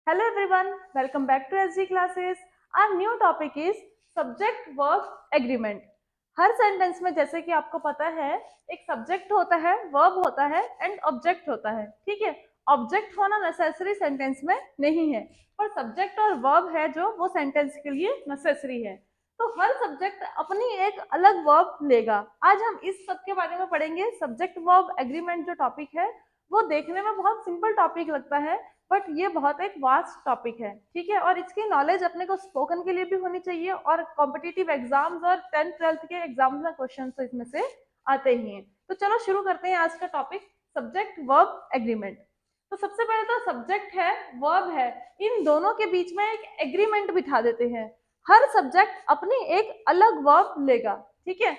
Hello everyone, welcome back to SG classes. Our new topic is subject verb agreement. Her sentence में जैसे कि आपको पता है एक सब्जेक्ट होता है, वर्ब होता है एंड ऑब्जेक्ट होता है. ठीक है, ऑब्जेक्ट होना नेसेसरी सेंटेंस में नहीं है, पर सब्जेक्ट और वर्ब है जो वो सेंटेंस के लिए नेसेसरी है. तो हर सब्जेक्ट अपनी एक अलग वर्ब लेगा. आज हम इस सब के बारे में पढ़ेंगे. सब्जेक्ट वर्ब एग्रीमेंट जो टॉपिक है वो देखने में बहुत सिंपल टॉपिक लगता है, बट ये बहुत एक वास्ट टॉपिक है. ठीक है, और इसकी नॉलेज अपने को स्पोकन के लिए भी होनी चाहिए और कॉम्पिटिटिव एग्जाम्स और 10th-12th के एग्जाम्स में क्वेश्चन तो इसमें से आते ही हैं. तो चलो शुरू करते हैं आज का टॉपिक सब्जेक्ट वर्ब एग्रीमेंट. तो सबसे पहले तो सब्जेक्ट है, वर्ब है, इन दोनों के बीच में एक एग्रीमेंट बिठा देते हैं. हर सब्जेक्ट अपनी एक अलग वर्ब लेगा. ठीक है,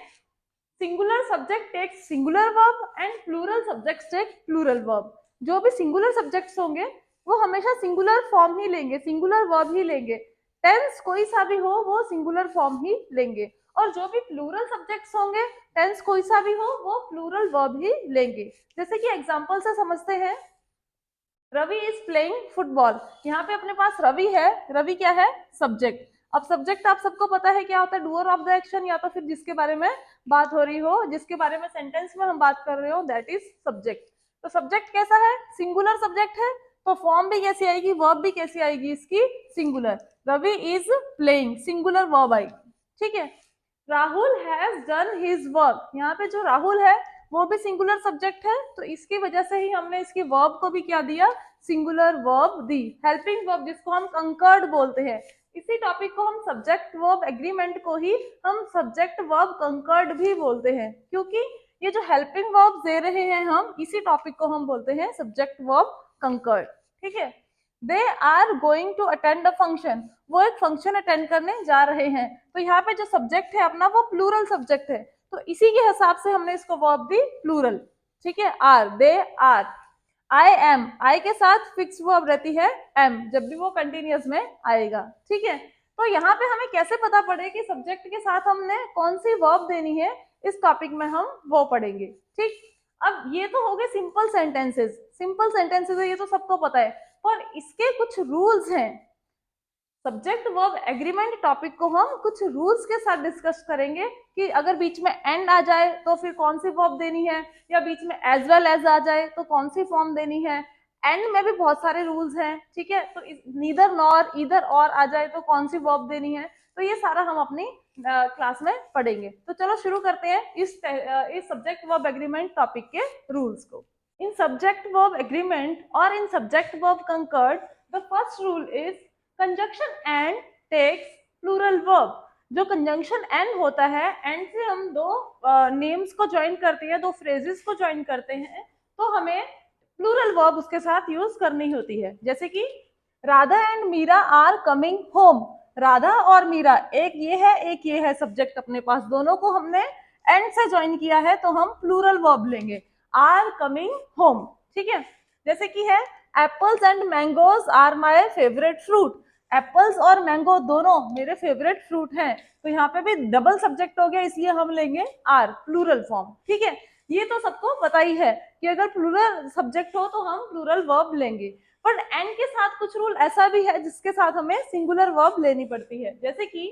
singular subject takes singular verb and plural subject take plural verb. जो भी सिंगुलर सब्जेक्ट्स होंगे वो हमेशा सिंगुलर फॉर्म ही लेंगे, सिंगुलर वर्ब ही लेंगे. टेंस कोई सा भी हो वो सिंगुलर फॉर्म ही लेंगे. और जो भी प्लूरल सब्जेक्ट्स होंगे, टेंस कोई सा भी हो वो प्लूरल वर्ब ही लेंगे. जैसे कि एग्जांपल से समझते हैं, रवि इज प्लेइंग फुटबॉल. यहाँ पे अपने पास रवि है, रवि क्या है? सब्जेक्ट. अब सब्जेक्ट आप सबको पता है क्या होता है? डूअर ऑफ द एक्शन, या तो फिर जिसके बारे में बात हो रही हो, जिसके बारे में सेंटेंस में हम बात कर रहे हो, दैट इज सब्जेक्ट. तो सब्जेक्ट कैसा है? सिंगुलर सब्जेक्ट है, तो फॉर्म भी कैसी आएगी, वर्ब भी कैसी आएगी इसकी? Singular. Ravi is playing, singular verb आएगी. ठीक है, Rahul has done his work. यहाँ पे जो राहुल है वो भी सिंगुलर सब्जेक्ट है, तो इसकी वजह से ही हमने इसकी वर्ब को भी क्या दिया? सिंगुलर वर्ब दी. हेल्पिंग वर्ब जिसको हम कंकर्ड बोलते हैं, इसी टॉपिक को हम सब्जेक्ट वर्ब एग्रीमेंट को ही हम सब्जेक्ट वर्ब कंकर्ड भी बोलते हैं, क्योंकि ये जो हेल्पिंग वर्ब दे रहे हैं हम, इसी टॉपिक को हम बोलते हैं सब्जेक्ट वर्ब कंकर्ड. ठीक है, they are going to attend a function. वो एक फंक्शन अटेंड करने जा रहे हैं. तो यहाँ पे जो सब्जेक्ट है अपना वो प्लूरल सब्जेक्ट है, तो इसी के हिसाब से हमने इसको वर्ब दी प्लूरल. ठीक है, are, they are. I am, I के साथ फिक्स वर्ब रहती है एम, जब भी वो कंटिन्यूअस में आएगा. ठीक है, तो यहाँ पे हमें कैसे पता पड़े कि सब्जेक्ट के साथ हमने कौन सी वर्ब देनी है, इस टॉपिक में हम वो पढ़ेंगे. ठीक, अब ये तो हो गए सिंपल सेंटेंसेस. सिंपल सेंटेंसेस है ये तो सबको पता है, पर इसके कुछ रूल्स हैं. सब्जेक्ट वर्ब एग्रीमेंट टॉपिक को हम कुछ रूल्स के साथ डिस्कस करेंगे कि अगर बीच में एंड आ जाए तो फिर कौन सी वर्ब देनी है, या बीच में एज वेल एज आ जाए तो कौन सी फॉर्म देनी है. एंड में भी बहुत सारे रूल्स हैं. ठीक है, तो नीदर नॉर, ईदर और आ जाए तो कौन सी वर्ब देनी है, तो ये सारा हम अपनी क्लास में पढ़ेंगे. तो चलो शुरू करते हैं इस सब्जेक्ट वर्ब एग्रीमेंट टॉपिक के रूल्स को. इन सब्जेक्ट वर्ब एग्रीमेंट और in subject verb concord, the first rule is conjunction and takes plural verb. जो कंजंक्शन एंड होता है, एंड से हम दो नेम्स को ज्वाइन करते हैं, दो फ्रेजेस को ज्वाइन करते हैं, तो हमें प्लूरल वर्ब उसके साथ यूज करनी होती है. जैसे कि Radha and Meera are coming home. Radha और मीरा, एक ये है एक ये है सब्जेक्ट अपने पास, दोनों को हमने एंड से ज्वाइन किया है, तो हम प्लूरल वर्ब लेंगे, आर कमिंग होम. ठीक है, जैसे कि है apples and mangoes are my favourite fruit. Apples और मैंगो दोनों मेरे फेवरेट फ्रूट हैं, तो यहाँ पे भी डबल सब्जेक्ट हो गया, इसलिए हम लेंगे आर, प्लूरल फॉर्म. ठीक है, ये तो सबको पता ही है कि अगर प्लूरल सब्जेक्ट हो तो हम प्लूरल वर्ब लेंगे. पर एंड के साथ कुछ रूल ऐसा भी है जिसके साथ हमें सिंगुलर वर्ब लेनी पड़ती है. जैसे कि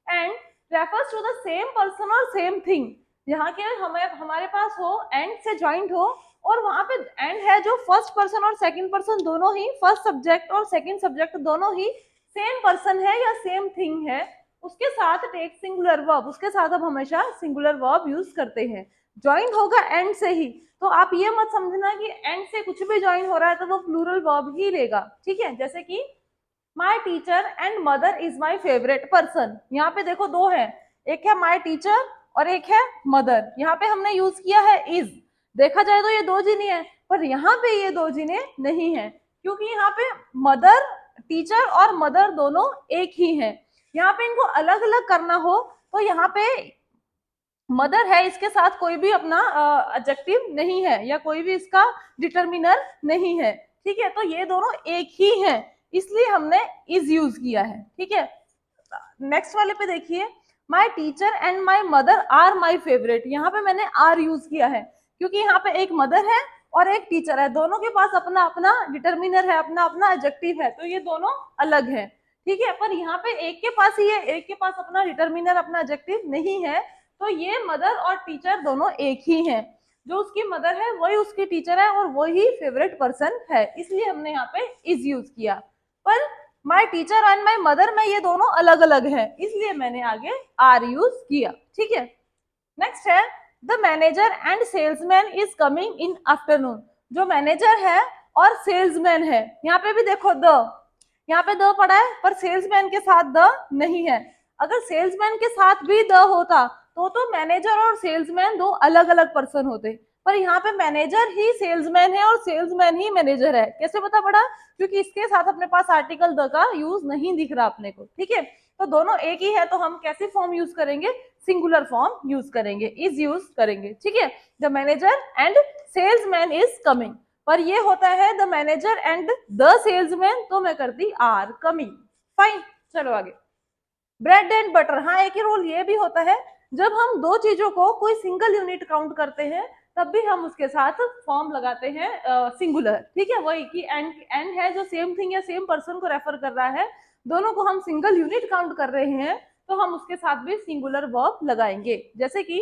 and refers to the same person और सेम थिंग. यहाँ के हमें हमारे पास हो, एंड से ज्वाइंट हो, और वहां पे एंड है जो फर्स्ट पर्सन और सेकंड पर्सन दोनों ही, फर्स्ट सब्जेक्ट और सेकंड सब्जेक्ट दोनों ही सेम पर्सन है या सेम थिंग है, उसके साथ टेक सिंगुलर वर्ब, उसके साथ हम हमेशा सिंगुलर वर्ब यूज करते हैं. ज्वाइन होगा एंड से ही, तो आप ये मत समझना कि एंड से कुछ भी ज्वाइन हो रहा है तो वो प्लूरल वर्ब ही लेगा. ठीक है, जैसे कि माई teacher and mother is my favourite person. यहाँ पे देखो दो है, एक है माई टीचर और एक है मदर. यहाँ पे हमने यूज किया है इज. देखा जाए तो ये दो जिने हैं, पर यहाँ पे ये दो जिने नहीं है, क्योंकि यहाँ पे मदर, टीचर और मदर दोनों एक ही हैं. यहाँ पे इनको अलग अलग करना हो तो यहाँ पे मदर है, इसके साथ कोई भी अपना एडजेक्टिव नहीं है या कोई भी इसका डिटर्मिनर नहीं है. ठीक है, तो ये दोनों एक ही हैं, इसलिए हमने इज यूज किया है. ठीक है, नेक्स्ट वाले पे देखिए, my teacher and my mother are my favourite. यहाँ पे मैंने आर यूज किया है क्योंकि यहाँ पे एक मदर है और एक टीचर है, दोनों के पास अपना अपना डिटर्मिनर है, अपना अपना एडजेक्टिव है, तो ये दोनों अलग है, ठीक है। पर यहाँ पे एक के पास ही है, एक के पास अपना डिटर्मिनर अपना एडजेक्टिव नहीं है, तो ये मदर और टीचर दोनों एक ही हैं। जो उसकी मदर है वही उसकी टीचर है और वही फेवरेट पर्सन है, इसलिए हमने यहाँ पे इज यूज किया। पर माई टीचर एंड माई मदर में ये दोनों अलग अलग है, इसलिए मैंने आगे आर यूज किया, ठीक है। नेक्स्ट है the manager and salesman is coming in afternoon. जो मैनेजर है और सेल्समैन है, यहाँ पे भी देखो द, यहाँ पे द पड़ा है पर सेल्समैन के साथ द नहीं है। अगर सेल्समैन के साथ भी द होता तो मैनेजर और सेल्समैन दो अलग अलग पर्सन होते, पर यहाँ पे मैनेजर ही सेल्समैन है और सेल्समैन ही मैनेजर है। कैसे पता पड़ा? क्योंकि इसके साथ अपने पास आर्टिकल द का यूज नहीं दिख रहा अपने को, ठीक है। तो दोनों एक ही है, तो हम कैसी फॉर्म यूज करेंगे? सिंगुलर फॉर्म यूज करेंगे, इज यूज करेंगे, ठीक है। The manager and salesman is coming, पर ये होता है the manager and the salesman, तो मैं करती आर कमिंग। फाइन, चलो आगे। ब्रेड एंड बटर, हाँ एक ही रूल ये भी होता है, जब हम दो चीजों को कोई सिंगल यूनिट काउंट करते हैं तब भी हम उसके साथ फॉर्म लगाते हैं सिंगुलर, ठीक है। वही कि एंड है जो सेम थिंग या सेम पर्सन को रेफर कर रहा है, दोनों को हम सिंगल यूनिट काउंट कर रहे हैं तो हम उसके साथ भी सिंगुलर वर्ब लगाएंगे। जैसे कि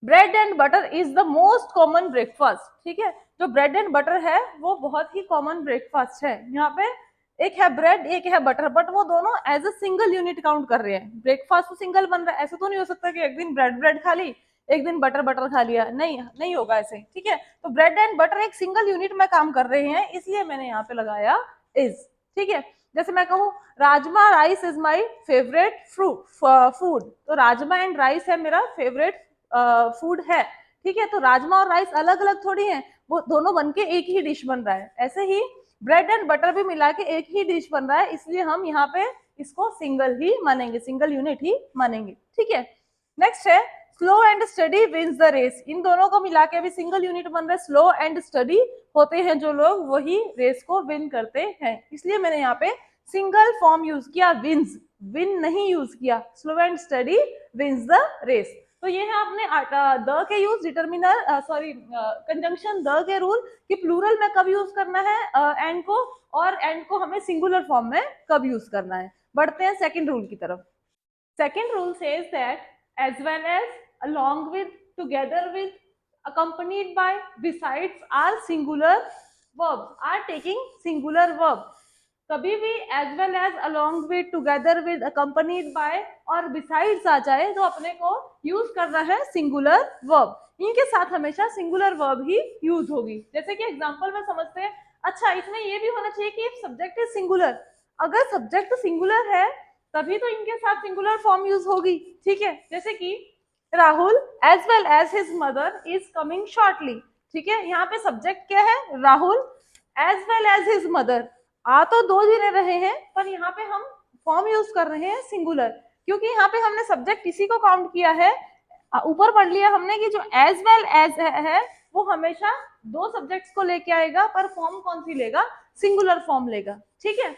bread and butter is the most common breakfast, ठीक है। जो ब्रेड एंड बटर है वो बहुत ही कॉमन ब्रेकफास्ट है। यहाँ पे एक है ब्रेड एक है बटर, बट वो दोनों as a single unit count कर रहे हैं। ब्रेकफास्ट तो सिंगल बन रहा है, ऐसा तो नहीं हो सकता कि एक दिन ब्रेड ब्रेड खा ली एक दिन बटर बटर खा लिया, नहीं नहीं होगा ऐसे, ठीक है। तो ब्रेड एंड बटर एक सिंगल यूनिट में काम कर रहे हैं, इसलिए मैंने यहाँ पे लगाया इज, ठीक है। जैसे मैं कहूँ rajma rice is my favourite food, तो राजमा एंड राइस है मेरा फेवरेट फूड है, ठीक है। तो राजमा और राइस अलग अलग थोड़ी है, वो दोनों बनके एक ही डिश बन रहा है। ऐसे ही ब्रेड एंड बटर भी मिला के एक ही डिश बन रहा है, इसलिए हम यहाँ पे इसको सिंगल ही मानेंगे, सिंगल यूनिट ही मानेंगे, ठीक है। नेक्स्ट है slow and steady wins the race, इन दोनों को मिला के भी सिंगल यूनिट बन रहा है। स्लो एंड स्टडी होते हैं जो लोग, वही रेस को विन करते हैं, इसलिए मैंने यहाँ पे सिंगल फॉर्म यूज किया, विंस, विन नहीं यूज किया। Slow and steady wins the race, तो ये है अपने द के यूज, डिटर्मिनर सॉरी कंजंक्शन द के रूल कि प्लूरल में कब यूज करना है एंड को, और एंड को हमें सिंगुलर फॉर्म में कब यूज करना है। बढ़ते हैं सेकंड रूल की तरफ। Second rule says that as well as, along with, together with, accompanied by, besides are singular verbs, are taking singular verb। कभी भी as well as, along with, together with, accompanied by और besides आ जाए तो अपने को use करना है सिंगुलर वर्ब। इनके साथ हमेशा सिंगुलर वर्ब ही यूज होगी। जैसे कि एग्जांपल में समझते हैं, अच्छा इसमें ये भी होना चाहिए कि सब्जेक्ट इज सिंगुलर, अगर सब्जेक्ट सिंगुलर है तभी तो इनके साथ सिंगुलर फॉर्म यूज होगी, ठीक है। जैसे कि Rahul as well as his mother is coming shortly, ठीक है। यहाँ पे सब्जेक्ट क्या है? Rahul, as well as his mother, आ तो दो जने रहे हैं पर यहाँ पे हम फॉर्म यूज कर रहे हैं सिंगुलर, क्योंकि यहाँ पे हमने सब्जेक्ट इसी को काउंट किया है। ऊपर पढ़ लिया हमने कि जो एज वेल एज है वो हमेशा दो सब्जेक्ट्स को लेके आएगा, पर फॉर्म कौन सी लेगा? सिंगुलर फॉर्म लेगा, ठीक है।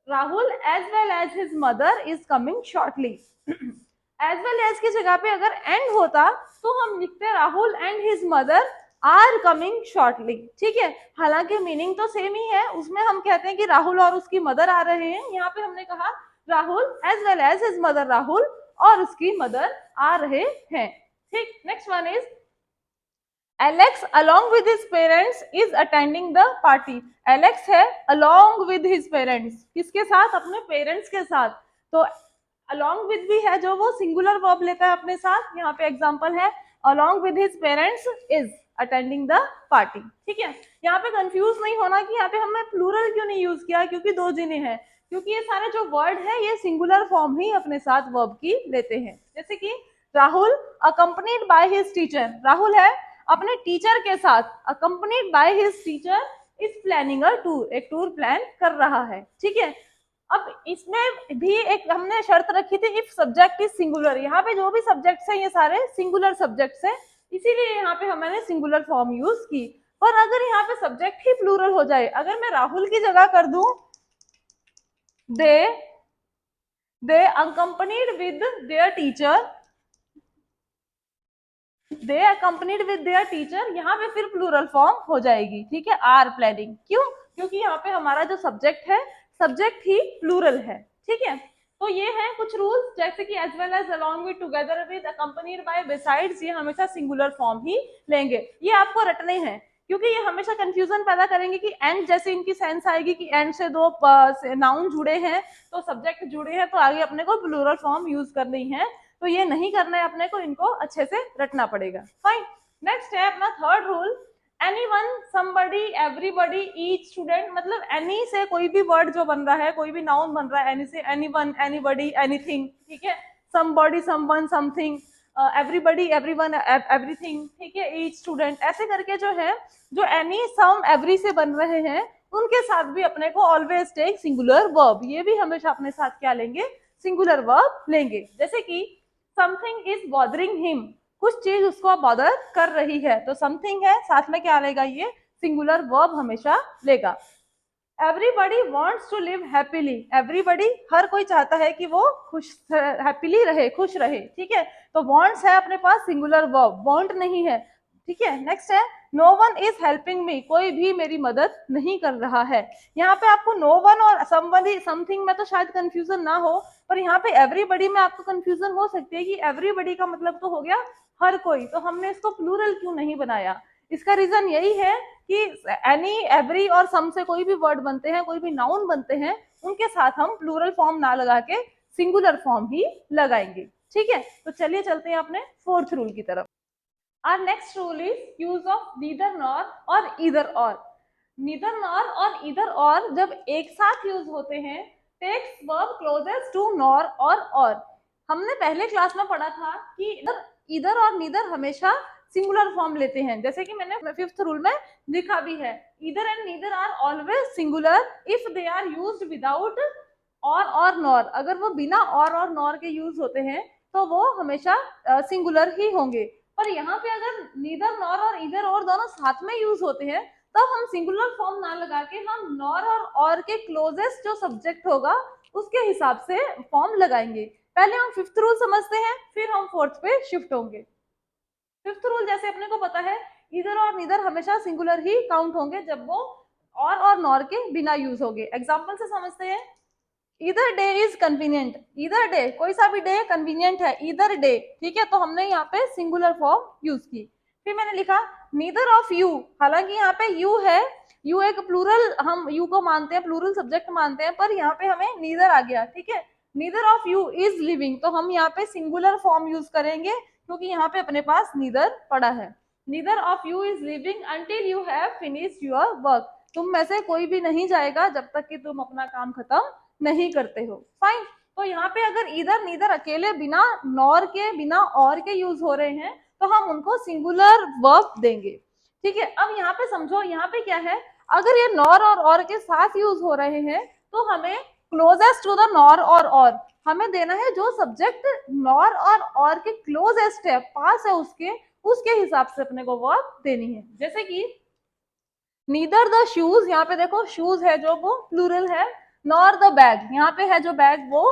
Rahul as well as his mother is coming shortly, as well as की जगह पे अगर एंड होता तो हम लिखते Rahul and his mother are coming shortly, ठीक है। हालांकि मीनिंग तो सेम ही है, उसमें हम कहते हैं कि राहुल और उसकी मदर आ रहे हैं, यहाँ पे हमने कहा Rahul as well as his mother, Rahul और उसकी मदर आ रहे हैं, ठीक। Next one is Alex along with his parents is attending the party। Alex है along with his parents, किसके साथ? अपने पेरेंट्स के साथ। तो along with भी है जो वो सिंगुलर वर्ब लेता है अपने साथ। यहाँ पे एग्जांपल है along with his parents is attending the party, ठीक है। यहाँ पे कंफ्यूज नहीं होना कि यहाँ पे हमने प्लूरल क्यों नहीं यूज किया, क्योंकि दो जने हैं, क्योंकि ये सारे जो वर्ड है ये सिंगुलर फॉर्म ही अपने साथ वर्ब की लेते हैं। जैसे कि Rahul accompanied by his teacher, Rahul है अपने टीचर के साथ, accompanied by his teacher is planning a tour, एक टूर प्लान कर रहा है, ठीक है। अब इसमें भी एक हमने शर्त रखी थी इफ सब्जेक्ट इज सिंगुलर, यहाँ पे जो भी सब्जेक्ट्स हैं ये सारे सिंगुलर सब्जेक्ट्स हैं, इसीलिए यहाँ पे हमने सिंगुलर फॉर्म यूज की। पर अगर यहाँ पे सब्जेक्ट ही प्लूरल हो जाए, अगर मैं राहुल की जगह कर दूं they accompanied with their teacher they accompanied with their teacher, यहाँ पे फिर प्लूरल फॉर्म हो जाएगी, ठीक है, आर प्लानिंग। क्यों? क्योंकि यहाँ पे हमारा जो सब्जेक्ट है, सब्जेक्ट ही प्लूरल है, ठीक है। तो ये है कुछ रूल्स, जैसे कि as well as, along with, together with, accompanied by, besides, ये हमेशा सिंगुलर फॉर्म ही लेंगे। ये आपको रटने हैं, क्योंकि ये हमेशा कंफ्यूजन पैदा करेंगे कि एंड जैसे इनकी सेंस आएगी कि एंड से दो नाउन जुड़े हैं, तो सब्जेक्ट जुड़े हैं, तो आगे अपने को प्लूरल फॉर्म यूज करनी है। तो ये नहीं करना है अपने को, इनको अच्छे से रटना पड़ेगा। फाइन। नेक्स्ट है अपना third rule, anyone, somebody, everybody, each student, मतलब एनी से कोई भी वर्ड जो बन रहा है, कोई भी नाउन बन रहा है, एनी से एनीवन, एनीबडी, एनीथिंग, ठीक है, somebody, someone, something, everybody, everyone, everything, ठीक है, ईच स्टूडेंट, ऐसे करके जो है, जो एनी, सम, एवरी से बन रहे हैं, उनके साथ भी अपने को ऑलवेज टेक सिंगुलर वर्ब, ये भी हमेशा अपने साथ क्या लेंगे, सिंगुलर वर्ब लेंगे। जैसे कि समथिंग इज बॉदरिंग हिम, कुछ चीज उसको बॉदर कर रही है, तो समथिंग है, साथ में क्या लेगा, ये सिंगुलर वर्ब हमेशा लेगा। Everybody wants to live happily, everybody, हर कोई चाहता है कि वो खुश, हैप्पीली रहे, खुश रहे, ठीक है, तो वॉन्ट्स है अपने पास, सिंगुलर वर्ब, वॉन्ट नहीं है, ठीक है। नेक्स्ट है no one is helping me, कोई भी मेरी मदद नहीं कर रहा है। यहाँ पे आपको नो वन और समबडी, समथिंग में तो शायद कंफ्यूजन ना हो, पर यहाँ पे एवरीबडी में आपको कंफ्यूजन हो सकती है कि एवरीबडी का मतलब तो हो गया हर कोई, तो हमने इसको प्लूरल क्यों नहीं बनाया। इसका रीजन यही है कि एनी, एवरी और सम से कोई भी वर्ड बनते हैं, कोई भी नाउन बनते हैं, उनके साथ हम प्लूरल फॉर्म ना लगा के सिंगुलर फॉर्म ही लगाएंगे, ठीक है। तो चलिए चलते हैं अपने फोर्थ रूल की तरफ। Our next rule is use of neither nor और either or। neither nor और either or जब एक साथ यूज होते हैं, takes verb closest to nor और। हमने पहले क्लास में पढ़ा था कि either और neither हमेशा सिंगुलर फॉर्म लेते हैं, जैसे कि मैंने फिफ्थ रूल में लिखा भी है, either and neither are always singular if they are used without और nor, अगर वो बिना और nor के यूज होते हैं तो वो हमेशा सिंगुलर ही होंगे। पर यहाँ पे अगर नीदर, नॉर और इधर और दोनों साथ में यूज होते हैं, तब हम सिंगुलर फॉर्म ना लगा के हम नॉर और के क्लोजेस्ट जो सब्जेक्ट होगा उसके हिसाब से फॉर्म लगाएंगे। पहले हम फिफ्थ रूल समझते हैं, फिर हम फोर्थ पे शिफ्ट होंगे। फिफ्थ रूल जैसे अपने को पता है, इधर और नीदर हमेशा सिंगुलर ही काउंट होंगे जब वो और नॉर के बिना यूज होंगे। एग्जाम्पल से समझते हैं, either day is convenient, either day, कोई सा भी डे कन्वीनियंट है, ईदर डे, ठीक है, तो हमने यहाँ पे सिंगुलर फॉर्म यूज की। फिर मैंने लिखा नीदर ऑफ यू, हालांकि यहाँ पे यू है, यू एक प्लूरल, हम यू को मानते हैं, प्लूरल सब्जेक्ट मानते हैं, पर यहाँ पे हमें नीदर आ गया, ठीक है। Neither of you is living, तो हम यहाँ पे सिंगुलर फॉर्म यूज करेंगे, क्योंकि यहाँ पे अपने पास नीदर पड़ा है। Neither of you is living until you have finished your work, तुम में से कोई भी नहीं जाएगा जब तक कि तुम अपना काम खत्म नहीं करते हो। फाइन। तो यहाँ पे अगर इधर नीदर अकेले बिना नॉर के, बिना और के यूज हो रहे हैं, तो हम उनको सिंगुलर वर्ब देंगे, ठीक है। अब यहाँ पे समझो, यहाँ पे क्या है, अगर ये नॉर और के साथ यूज हो रहे हैं, तो हमें क्लोजेस्ट टू द नॉर और हमें देना है जो सब्जेक्ट नॉर और के क्लोजेस्ट है, पास है उसके हिसाब से अपने को वर्ब देनी है। जैसे कि नीदर द शूज, यहाँ पे देखो शूज है जो वो प्लूरल है, नॉर द बैग, यहाँ पे है जो बैग वो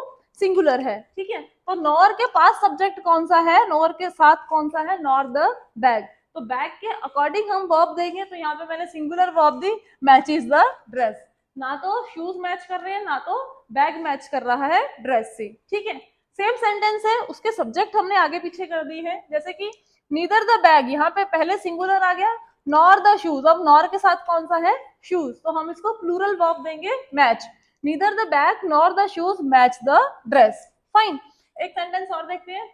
सिंगुलर है, ठीक है। तो नॉर के पास सब्जेक्ट कौन सा है, नॉर के साथ कौन सा है, नॉर द बैग, तो बैग के अकॉर्डिंग हम वर्ब देंगे। तो यहाँ पे मैंने singular verb the, matches the dress, ना तो शूज मैच कर रहे हैं ना तो बैग मैच कर रहा है ड्रेस से, ठीक है। सेम सेंटेंस है, उसके सब्जेक्ट हमने आगे पीछे कर दी है, जैसे कि नीदर द बैग, यहाँ पे पहले सिंगुलर आ गया, नॉर द शूज, अब नॉर के साथ कौन सा है, शूज, तो हम इसको प्लूरल वर्ब देंगे, match. Neither the bag nor the shoes match the dress. Fine. एक सेंटेंस और देखते हैं,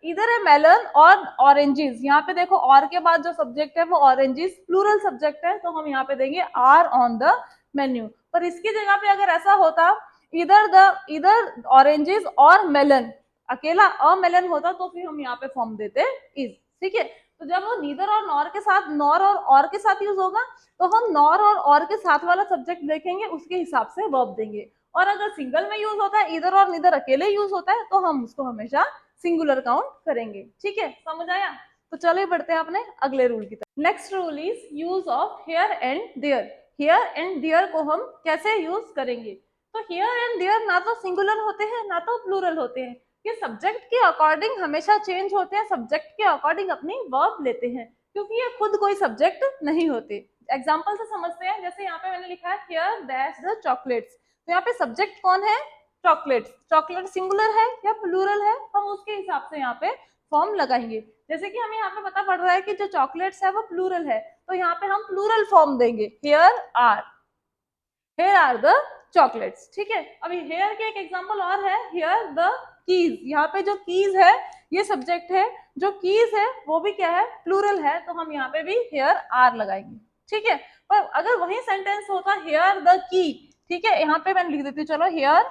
इधर है मेलन और ऑरेंजेस, यहाँ पे देखो और के बाद जो सब्जेक्ट है वो ऑरेंजेस, प्लूरल सब्जेक्ट है, तो हम यहाँ पे देंगे आर ऑन द मेन्यू। पर इसकी जगह पे अगर ऐसा होता, इधर ऑरेंजेस और मेलन, अकेला अ मेलन होता, तो फिर हम यहाँ पे फॉर्म देते इज, ठीक है। तो जब वो नीदर और नॉर के साथ, नॉर और के साथ यूज होगा, तो हम नॉर और के साथ वाला सब्जेक्ट देखेंगे, उसके हिसाब से वर्ब देंगे। और अगर सिंगल में यूज होता है, इधर और नीदर अकेले यूज होता है, तो हम उसको हमेशा सिंगुलर काउंट करेंगे, ठीक है, समझ आया। तो चलिए बढ़ते हैं अपने अगले रूल की तरफ। Next rule is use of here and there. Here and there को हम कैसे यूज करेंगे, तो हियर एंड देयर ना तो सिंगुलर होते हैं ना तो प्लूरल होते हैं, कि सब्जेक्ट के अकॉर्डिंग हमेशा चेंज होते हैं, सब्जेक्ट के अकॉर्डिंग अपनी वर्ब लेते हैं, क्योंकि ये खुद कोई सब्जेक्ट नहीं होते। एग्जाम्पल से समझते हैं, जैसे यहाँ पे मैंने लिखा है हियर दैश द चॉकलेट्स, तो यहाँ पे सब्जेक्ट कौन है? चॉकलेट्स। चॉकलेट सिंगुलर है या प्लूरल है, हम उसके हिसाब से यहाँ पे फॉर्म लगाएंगे। जैसे कि हमें यहाँ पे पता पड़ रहा है कि जो चॉकलेट्स है वो प्लूरल है, तो यहाँ पे हम प्लूरल फॉर्म देंगे, हियर आर द चॉकलेट्स। ठीक है, अभी हेयर के एक एग्जांपल और है, हियर द कीज। यहाँ पे जो कीज है ये सब्जेक्ट है, जो कीज है वो भी क्या है? प्लूरल है, तो हम यहाँ पे भी हियर आर लगाएंगे। ठीक है, पर अगर वही सेंटेंस होता हियर द की, ठीक है, यहाँ पे मैंने लिख देती हूँ, चलो हियर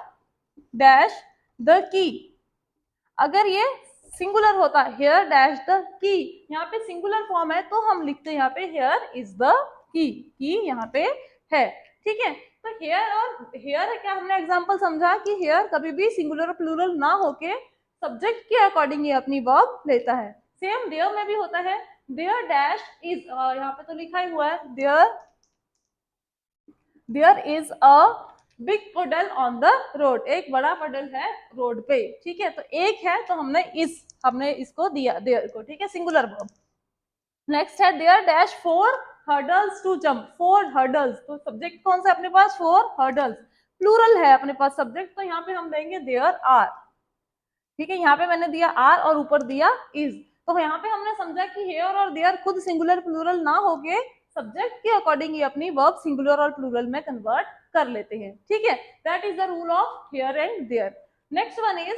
डैश द की। अगर ये सिंगुलर होता हियर डैश द की, यहाँ पे सिंगुलर फॉर्म है तो हम लिखते हैं यहाँ पे हियर इज द की यहाँ पे है। ठीक है, तो हेयर और हेयर क्या हमने एग्जांपल समझा कि हेयर कभी भी सिंगुलर और प्लूरल ना होके सब्जेक्ट के अकॉर्डिंग ये अपनी वर्ब लेता है। सेम देयर में भी होता है, देयर डैश इज, यहाँ पे तो लिखा ही हुआ है there is a big puddle on the road, एक बड़ा पुडल है रोड पे। ठीक है, तो एक है तो हमने इसको दिया देयर को। ठीक है, सिंगुलर वर्ब। नेक्स्ट है there dash 4 hurdles to jump, 4 hurdles, तो सब्जेक्ट कौन सा अपने पास? 4 हर्डल्स, प्लूरल है अपने पास सब्जेक्ट, तो यहाँ पे हम देंगे देयर आर। ठीक है, यहाँ पे मैंने दिया आर और ऊपर दिया इज, तो यहाँ पे हमने समझा कि हेयर और देयर खुद सिंगुलर प्लूरल ना होके सब्जेक्ट के अकॉर्डिंग ये अपनी वर्ब सिंगुलर और प्लूरल में कन्वर्ट कर लेते हैं। ठीक है, that is the rule of here and there. Next one is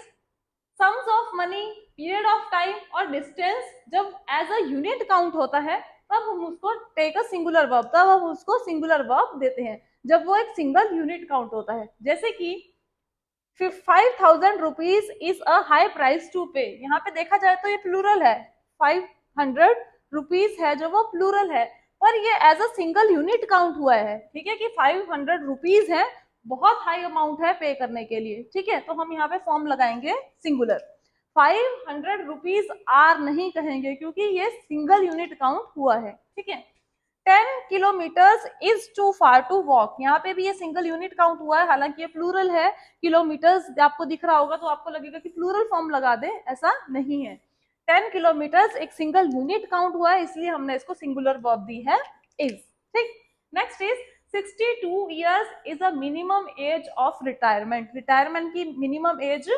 sums of money, period of time और डिस्टेंस जब एज अ यूनिट काउंट होता है तब हम उसको टेक अ सिंगुलर वर्ब, तब हम उसको सिंगुलर वर्ब देते हैं जब वो एक सिंगल यूनिट काउंट होता है। जैसे कि 5,000 rupees is a high price to pay, यहाँ पे देखा जाए तो ये प्लूरल है, 500 रुपीज है जो वो प्लूरल है, पर ये as a single unit count हुआ है। ठीक है, कि 500 रुपीज है, बहुत हाई अमाउंट है पे करने के लिए। ठीक है, तो हम यहाँ पे फॉर्म लगाएंगे सिंगुलर, 500 रुपीज आर नहीं कहेंगे क्योंकि ये सिंगल यूनिट काउंट हुआ है। ठीक है, 10 kilometres is too far to walk, यहाँ पे भी ये सिंगल यूनिट काउंट हुआ है, हालांकि ये प्लूरल है। किलोमीटर्स आपको दिख रहा होगा तो आपको लगेगा कि प्लूरल फॉर्म लगा दे, ऐसा नहीं है। 10 किलोमीटर्स एक सिंगल यूनिट काउंट हुआ है, इसलिए हमने इसको सिंगुलर वर्ब दी है इज। ठीक, next is 62 years is a minimum age of retirement, retirement की मिनिमम एज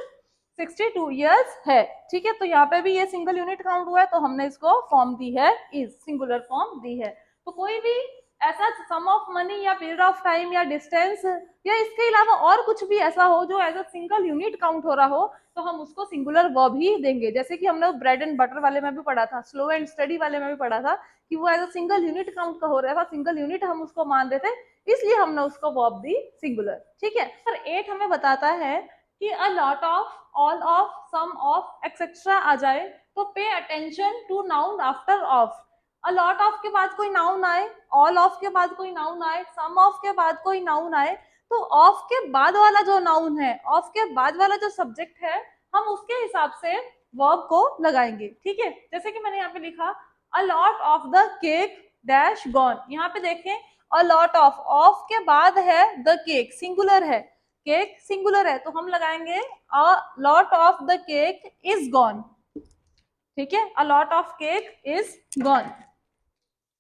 62 इयर्स है। ठीक है, तो यहाँ पे भी ये सिंगल यूनिट काउंट हुआ है, तो हमने इसको फॉर्म दी है इज, सिंगुलर फॉर्म दी है। तो कोई भी ऐसा सम ऑफ मनी या पीरियड ऑफ टाइम या डिस्टेंस या इसके अलावा और कुछ भी ऐसा हो जो as a single unit count हो रहा हो, तो हम उसको सिंगुलर वर्ब ही देंगे। जैसे कि हमने ब्रेड एंड बटर वाले में भी पढ़ा था, स्लो एंड स्टडी वाले में भी पढ़ा था कि वो as a single unit count का हो रहा था, सिंगल यूनिट हम उसको मान रहे थे, इसलिए हमने उसको वर्ब दी सिंगुलर। ठीक है, पर 8 हमें बताता है कि a lot of, all of, some of, etcetera आ जाए तो pay attention to noun after of. A lot of के बाद कोई नाउन आए, ऑल ऑफ के बाद कोई नाउन आए, सम ऑफ के बाद कोई नाउन आए, तो ऑफ के बाद वाला जो नाउन है, ऑफ के बाद वाला जो सब्जेक्ट है, हम उसके हिसाब से वर्ब को लगाएंगे। ठीक है, जैसे कि मैंने यहाँ पे लिखा अ lot of the cake dash gone, यहाँ पे देखें अ लॉट ऑफ के बाद है द केक, सिंगुलर है, केक सिंगुलर है, तो हम लगाएंगे अ lot of the cake is gone. ठीक है, अ lot of cake is gone.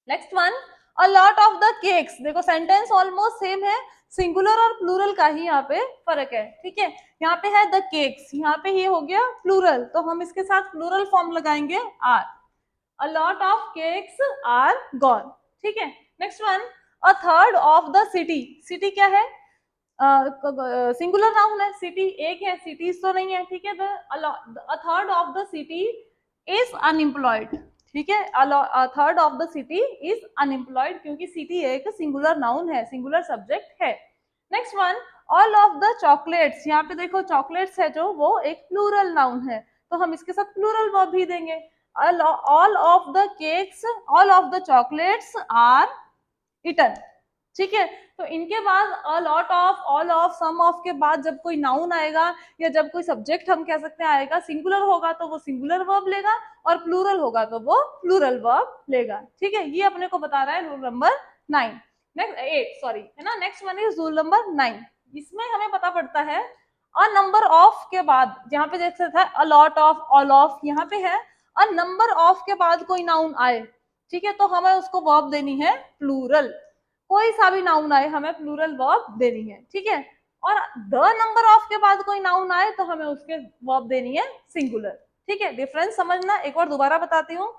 Next one a lot of the cakes, देखो सेंटेंस ऑलमोस्ट सेम है, सिंगुलर और प्लूरल का ही यहाँ पे फर्क है। ठीक है, यहाँ पे है द केक्स, यहाँ पे ये हो गया प्लूरल, तो हम इसके साथ प्लूरल फॉर्म लगाएंगे are, a lot of cakes are gone. ठीक है, next one a third of the city, city क्या है? सिंगुलर नाउन है, सिटी एक है, सिटीज तो नहीं है। ठीक है, अ third of the city is unemployed. ठीक है, अ third of the city is unemployed, क्योंकि सिटी एक सिंगुलर नाउन है, सिंगुलर सब्जेक्ट है। Next one all of the chocolates, यहाँ पे देखो चॉकलेट्स है जो वो एक प्लूरल नाउन है, तो हम इसके साथ प्लूरल वर्ब भी देंगे, all of the cakes, all of the chocolates are eaten. ठीक है, तो इनके बाद a lot of, all of, some of के बाद जब कोई नाउन आएगा या जब कोई सब्जेक्ट हम कह सकते हैं आएगा, सिंगुलर होगा तो वो सिंगुलर वर्ब लेगा और प्लूरल होगा तो वो प्लूरल वर्ब लेगा। ठीक है, ये अपने को बता रहा है रूल नंबर 9, नेक्स्ट 8 सॉरी, है ना। Next one is rule number 9, इसमें हमें पता पड़ता है अ नंबर ऑफ के बाद, जहाँ पे देख सकते हैं अ लॉट ऑफ, ऑल ऑफ, यहाँ पे है अ नंबर ऑफ के बाद कोई नाउन आए, ठीक है, तो हमें उसको वर्ब देनी है प्लूरल। कोई सा भी नाउन आए हमें प्लूरल वर्ब देनी है, ठीक है। और द नंबर ऑफ के बाद कोई नाउन आए तो हमें उसके वर्ब देनी है सिंगुलर, ठीक है। डिफरेंस समझना, एक बार दोबारा बताती हूँ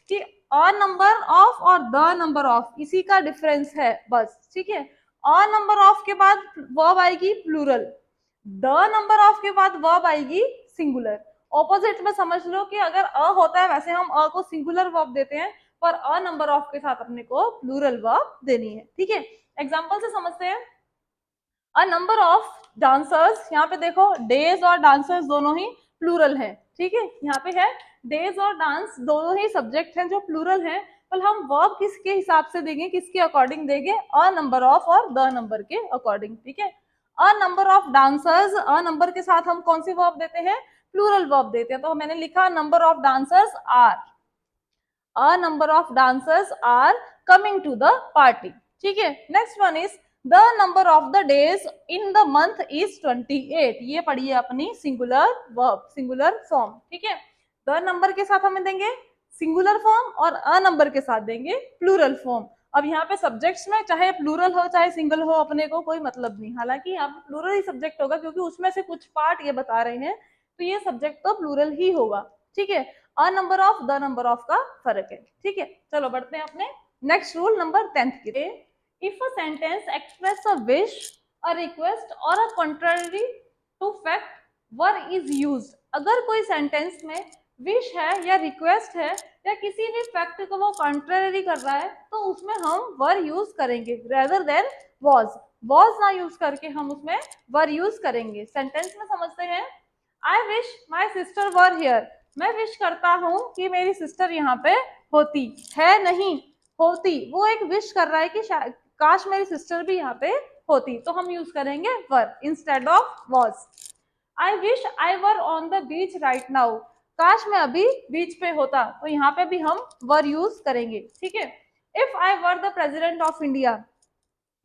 कि अ नंबर ऑफ और द नंबर ऑफ इसी का डिफरेंस है बस, ठीक है। अ नंबर ऑफ के बाद वर्ब आएगी प्लूरल, द नंबर ऑफ के बाद वर्ब आएगी सिंगुलर। ऑपोजिट में समझ लो कि अगर अ होता है वैसे हम अ को सिंगुलर वर्ब देते हैं, पर अ नंबर ऑफ के साथ अपने को प्लूरल वर्ब देनी है, ठीक है। एग्जांपल से समझते हैं। अ नंबर ऑफ डांसर्स, यहाँ पे देखो डेज और डांसर्स दोनों ही प्लूरल हैं, ठीक है। यहाँ पे है डेज और डांस दोनों ही सब्जेक्ट हैं जो प्लूरल हैं, पर हम वर्ब किसके हिसाब से देंगे, किसके अकॉर्डिंग देंगे, अ नंबर ऑफ और द नंबर के अकॉर्डिंग, ठीक है। A number of dancers, a number के साथ हम कौन सी वर्ब देते हैं, प्लूरल वर्ब देते हैं, तो मैंने लिखा number of dancers are, a number of dancers are coming to the party, ठीक है। Next one is the number of the days in the month is 28, ये पढ़िए अपनी सिंगुलर वर्ब, सिंगुलर फॉर्म, ठीक है। the number के साथ हमें देंगे सिंगुलर फॉर्म और a नंबर के साथ देंगे प्लूरल फॉर्म। अब यहाँ पे सब्जेक्ट्स में चाहे प्लूरल हो चाहे सिंगल हो अपने को कोई मतलब नहीं, हालांकि यहाँ पे प्लूरल ही सब्जेक्ट होगा क्योंकि उसमें से कुछ पार्ट ये बता रहे हैं, तो ये सब्जेक्ट तो प्लूरल ही होगा, ठीक है। A number of the number of का फर्क है, ठीक है। चलो बढ़ते हैं अपने नेक्स्ट रूल नंबर 10 के। If a sentence express a wish, a request और a contrary to fact, were is used. अगर कोई सेंटेंस में विश है या रिक्वेस्ट है या किसी भी फैक्ट को वो कंट्रारी कर रहा है तो उसमें हम वर यूज करेंगे रेदर देन वॉज ना यूज करके हम उसमें वर यूज करेंगे। सेंटेंस में समझते हैं। I wish my sister were here, मैं विश करता हूं कि मेरी सिस्टर यहाँ पे होती, है नहीं होती, वो एक विश कर रहा है कि काश मेरी सिस्टर भी यहाँ पे होती, तो हम यूज करेंगे were instead of was. I wish I were on the beach right now, काश मैं अभी बीच पे होता, तो यहाँ पे भी हम वर यूज करेंगे, ठीक है। If I were the president of India,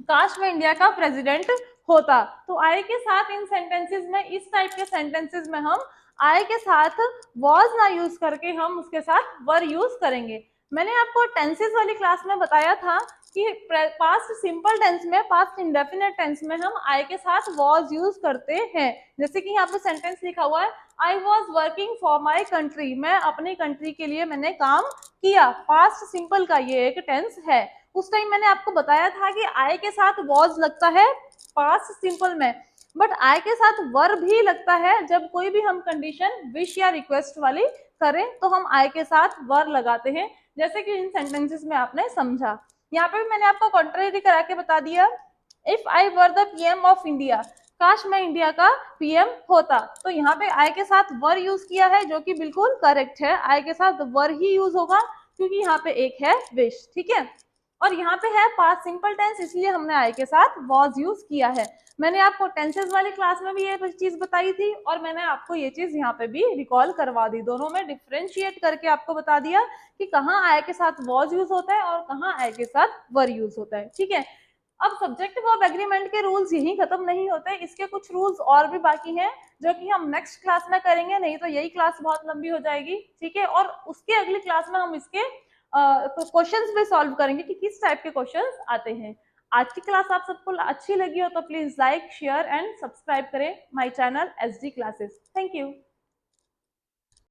काश मैं इंडिया का प्रेसिडेंट होता, तो आई के साथ इन सेंटेंसेस में, इस टाइप के सेंटेंसेस में हम आई के साथ वॉज ना यूज करके हम उसके साथ वर यूज करेंगे। मैंने आपको टेंसेस वाली क्लास में बताया था कि पास्ट सिंपल टेंस में, पास्ट इंडेफिनेट टेंस में हम आई के साथ वॉज यूज करते हैं। जैसे कि यहाँ पे सेंटेंस लिखा हुआ है, I was working for my country, मैं अपनी कंट्री के लिए मैंने काम किया, पास्ट सिंपल का ये एक टेंस है। उस टाइम मैंने आपको बताया था कि आई के साथ वॉज लगता है पास्ट सिंपल में, बट आई के साथ वर भी लगता है जब कोई भी हम कंडीशन विश या रिक्वेस्ट वाली करें तो हम आई के साथ वर लगाते हैं, जैसे कि इन सेंटेंसेस में आपने समझा। यहाँ पे भी मैंने आपको कॉन्ट्रेरी करा के बता दिया। If I were the PM of India, काश मैं इंडिया का पीएम होता, तो यहाँ पे आई के साथ वर यूज किया है जो कि बिल्कुल करेक्ट है, आई के साथ वर ही यूज होगा क्योंकि यहाँ पे एक है विश, ठीक है। और यहाँ पे है पास्ट सिंपल टेंस, इसलिए हमने आई के साथ वॉज यूज किया है। मैंने आपको टेंसेस वाली क्लास में भी ये चीज बताई थी और मैंने आपको ये चीज यहाँ पे भी रिकॉल करवा दी, दोनों में डिफ्रेंशिएट करके आपको बता दिया कि कहाँ आई के साथ वॉज यूज होता है और कहाँ आई के साथ वर यूज होता है, ठीक है। अब सब्जेक्ट वर्ब एग्रीमेंट के रूल्स यही खत्म नहीं होते, इसके कुछ रूल्स और भी बाकी हैं जो कि हम नेक्स्ट क्लास में करेंगे, नहीं तो यही क्लास बहुत लंबी हो जाएगी, ठीक है। और उसके अगली क्लास में हम इसके क्वेश्चंस भी सॉल्व करेंगे कि किस टाइप के क्वेश्चंस आते हैं। आज की क्लास आप सबको अच्छी लगी हो तो please like share and subscribe करें my channel SD classes. Thank you.